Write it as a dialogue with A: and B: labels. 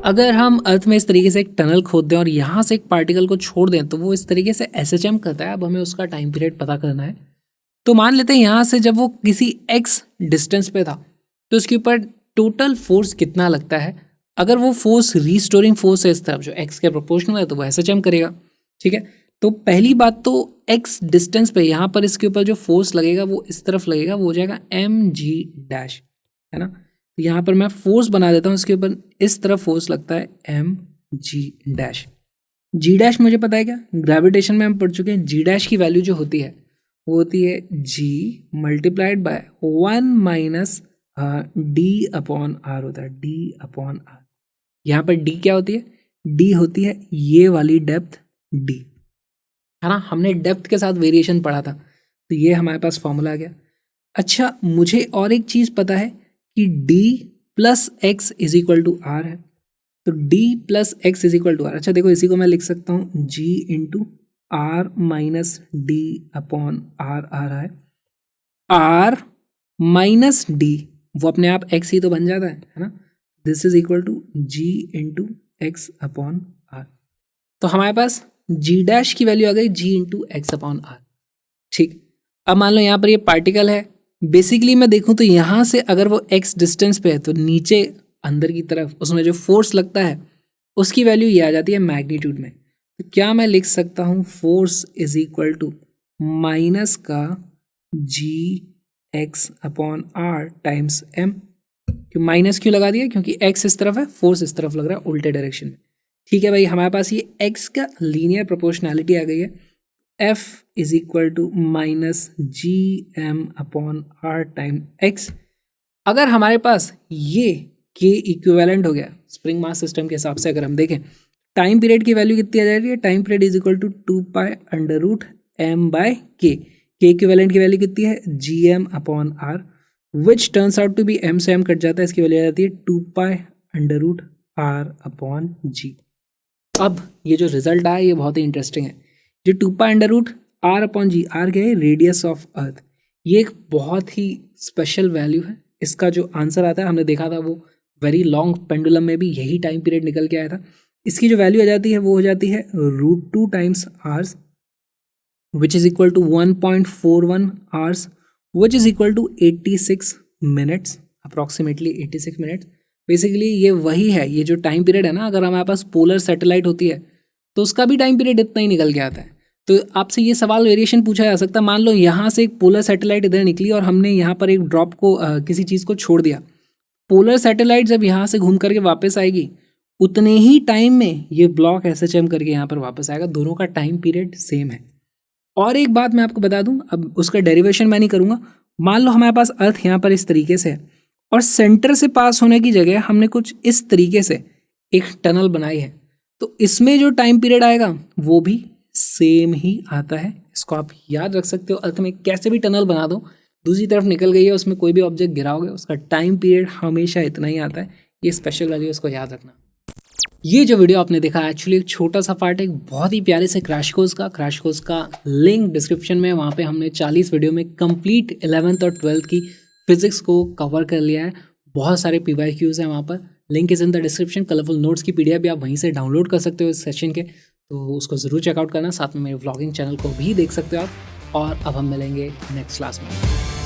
A: अगर हम अर्थ में इस तरीके से एक टनल खोद दें और यहाँ से एक पार्टिकल को छोड़ दें तो वो इस तरीके से SHM करता है। अब हमें उसका टाइम पीरियड पता करना है। तो मान लेते हैं यहाँ से जब वो किसी x डिस्टेंस पे था तो उसके ऊपर टोटल फोर्स कितना लगता है। अगर वो फोर्स रीस्टोरिंग फोर्स है इस तरफ जो x के प्रोपोर्शनल है तो वो SHM करेगा। ठीक है, तो पहली बात तो x डिस्टेंस पे यहाँ पर इसके ऊपर जो फोर्स लगेगा वो इस तरफ लगेगा, वो हो जाएगा mg' है ना। तो यहाँ पर मैं फोर्स बना देता हूँ, इसके ऊपर इस तरफ फोर्स लगता है mg'। g' मुझे पता है क्या, ग्रेविटेशन में हम पढ़ चुके हैं। g' की वैल्यू जो होती है वो होती है g multiplied by 1 minus d/r होता है, d/r। यहाँ पर d क्या होती है, d होती है ये वाली डेप्थ d, है ना। हमने डेप्थ के साथ वेरिएशन पढ़ा था, तो ये हमारे पास फॉर्मूला आ गया। अच्छा, मुझे और एक चीज़ पता है कि d plus X is equal to R है, तो d plus X is equal to R. अच्छा देखो, इसी को मैं लिख सकता हूँ g into R minus D upon R आ रहा है। r माइनस डी वो अपने आप x ही तो बन जाता है ना। This is equal to g into X upon R. तो हमारे पास g' की वैल्यू आ गई g into X upon R. ठीक, अब मान लो यहाँ पर ये पार्टिकल है। बेसिकली मैं देखूँ तो यहाँ से अगर वो x डिस्टेंस पे है तो नीचे अंदर की तरफ उसमें जो फोर्स लगता है उसकी वैल्यू ये आ जाती है मैग्नीट्यूड में। तो क्या मैं लिख सकता हूँ force is equal to minus का G X upon R times M. क्यों माइनस क्यों लगा दिया, क्योंकि x इस तरफ है, फोर्स इस तरफ लग रहा है उल्टे डायरेक्शन में। ठीक है भाई, हमारे पास ये x का लीनियर प्रोपोर्शनैलिटी आ गई है। F is equal to minus G M upon R time X. अगर हमारे पास ये के इक्विवेलेंट हो गया स्प्रिंग मास सिस्टम के हिसाब से, अगर हम देखें टाइम पीरियड की वैल्यू कितनी आ जाएगी, time period is equal to 2 under root M by K equivalent की वैल्यू कितनी है G M upon R, which turns out to be M से एम कट जाता है, इसकी वैल्यू आ जाती है 2 under root R upon G. अब ये जो रिजल्ट आया ये बहुत ही इंटरेस्टिंग है। जो 2 under root R upon G, R क्या है, रेडियस ऑफ अर्थ। ये एक बहुत ही स्पेशल वैल्यू है। इसका जो आंसर आता है, हमने देखा था वो वेरी लॉन्ग पेंडुलम में भी यही टाइम पीरियड निकल के आया था। इसकी जो वैल्यू आ जाती है वो हो जाती है √2 times hours which is equal to 1.41 hours which is equal to 86 minutes, approximately 86 minutes. Basically ये वही है, ये जो टाइम पीरियड है ना, अगर हमारे पास पोलर सैटेलाइट होती है तो उसका भी टाइम पीरियड इतना ही निकल के आता है। तो आपसे ये सवाल वेरिएशन पूछा जा सकता है, मान लो यहाँ से एक पोलर सैटेलाइट इधर निकली और हमने यहाँ पर एक ड्रॉप को किसी चीज़ को छोड़ दिया। पोलर सैटेलाइट जब यहाँ से घूम करके वापस आएगी उतने ही टाइम में ये ब्लॉक SHM करके यहाँ पर वापस आएगा। दोनों का टाइम पीरियड सेम है। और एक बात मैं आपको बता दूं, अब उसका डेरिवेशन मैं नहीं करूँगा। मान लो हमारे पास अर्थ यहाँ पर इस तरीके से है और सेंटर से पास होने की जगह हमने कुछ इस तरीके से एक टनल बनाई है, तो इसमें जो टाइम पीरियड आएगा वो भी सेम ही आता है। इसको आप याद रख सकते हो। अर्थ में कैसे भी टनल बना दो, दूसरी तरफ निकल गई है, उसमें कोई भी ऑब्जेक्ट गिराओगे उसका टाइम पीरियड हमेशा इतना ही आता है। ये स्पेशल वैल्यू, इसको याद रखना। ये जो वीडियो आपने देखा एक्चुअली एक छोटा सा पार्ट, एक बहुत ही प्यारे से क्रैश कोर्स का लिंक डिस्क्रिप्शन में, वहाँ पे हमने 40 वीडियो में कंप्लीट 11th और 12th की फिजिक्स को कवर कर लिया है। बहुत सारे PYQs हैं वहाँ पर, link is in the description. Colourful notes की PDF भी आप वहीं से डाउनलोड कर सकते हो इस सेशन के, तो उसको ज़रूर चेकआउट करना। साथ में मेरे व्लॉगिंग चैनल को भी देख सकते हो आप। और अब हम मिलेंगे नेक्स्ट क्लास में।